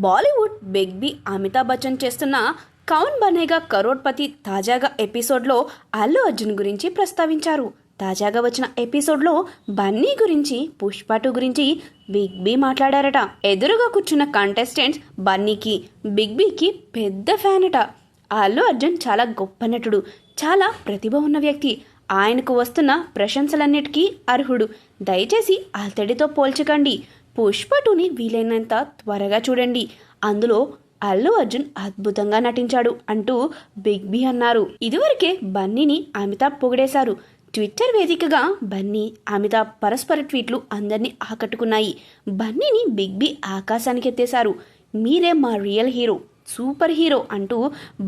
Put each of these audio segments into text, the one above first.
Bollywood big B Amitabh Bachchan చేస్తున్న కౌన్ బనేగా కరోడ్పతి తాజాగా ఎపిసోడ్లో అల్లు అర్జున్ గురించి ప్రస్తావించారు. తాజాగా వచ్చిన ఎపిసోడ్లో బన్నీ గురించి, పుష్ప 2 గురించి బిగ్ బి మాట్లాడారట. ఎదురుగా కూర్చున్న కంటెస్టెంట్స్ బన్నీకి, బిగ్ బికి పెద్ద ఫ్యాన్ అట. అల్లు అర్జున్ చాలా గొప్ప నటుడు, చాలా ప్రతిభ ఉన్న వ్యక్తి. ఆయనకు వస్తున్న ప్రశంసలన్నిటికీ అర్హుడు. దయచేసి అతడితో పోల్చకండి. పుష్ప 2ని వీలైనంత త్వరగా చూడండి. అందులో అల్లు అర్జున్ అద్భుతంగా నటించాడు అంటూ బిగ్ బి అన్నారు. ఇదివరకే బన్నీని అమితాబ్ పొగిడేశారు. ట్విట్టర్ వేదికగా బన్నీ, అమితాబ్ పరస్పర ట్వీట్లు అందరినీ ఆకట్టుకున్నాయి. బన్నీని బిగ్ బి ఆకాశానికి ఎత్తేశారు. మీరే మా రియల్ హీరో, సూపర్ హీరో అంటూ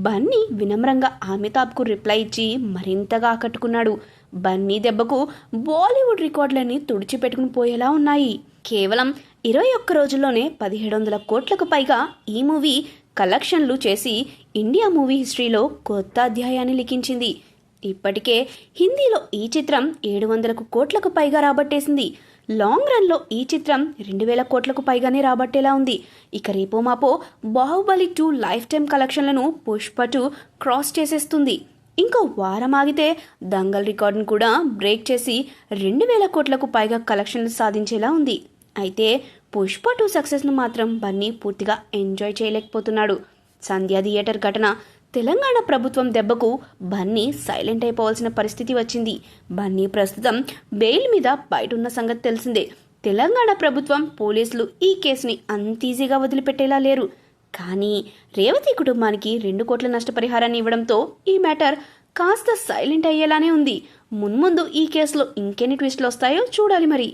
బన్నీ వినమ్రంగా అమితాబ్కు రిప్లై ఇచ్చి మరింతగా ఆకట్టుకున్నాడు. బన్నీ దెబ్బకు బాలీవుడ్ రికార్డులన్నీ తుడిచిపెట్టుకుని పోయేలా ఉన్నాయి. కేవలం 21 రోజుల్లోనే 1700 కోట్లకు పైగా ఈ మూవీ కలెక్షన్లు చేసి ఇండియా మూవీ హిస్టరీలో కొత్త అధ్యాయాన్ని లిఖించింది. ఇప్పటికే హిందీలో ఈ చిత్రం 700 కోట్లకు పైగా రాబట్టేసింది. లాంగ్ రన్లో ఈ చిత్రం 2000 కోట్లకు పైగానే రాబట్టేలా ఉంది. ఇక రేపో మాపో బాహుబలి 2 లైఫ్ టైం కలెక్షన్లను పుష్ప 2 క్రాస్ చేసేస్తుంది. ఇంకో వారం ఆగితే దంగల్ రికార్డును కూడా బ్రేక్ చేసి 2000 కోట్లకు పైగా కలెక్షన్లు సాధించేలా ఉంది. అయితే పుష్ప 2 సక్సెస్ను మాత్రం బన్నీ పూర్తిగా ఎంజాయ్ చేయలేకపోతున్నాడు. సంధ్యా థియేటర్ ఘటన, తెలంగాణ ప్రభుత్వం దెబ్బకు బన్నీ సైలెంట్ అయిపోవాల్సిన పరిస్థితి వచ్చింది. బన్నీ ప్రస్తుతం బెయిల్ మీద బయటున్న సంగతి తెలిసిందే. తెలంగాణ ప్రభుత్వం, పోలీసులు ఈ కేసుని అంత ఈజీగా వదిలిపెట్టేలా లేరు. కానీ రేవతి కుటుంబానికి 2 కోట్ల నష్టపరిహారాన్ని ఇవ్వడంతో ఈ మ్యాటర్ కాస్త సైలెంట్ అయ్యేలానే ఉంది. మున్ముందు ఈ కేసులో ఇంకెన్ని ట్విస్టులు వస్తాయో చూడాలి మరి.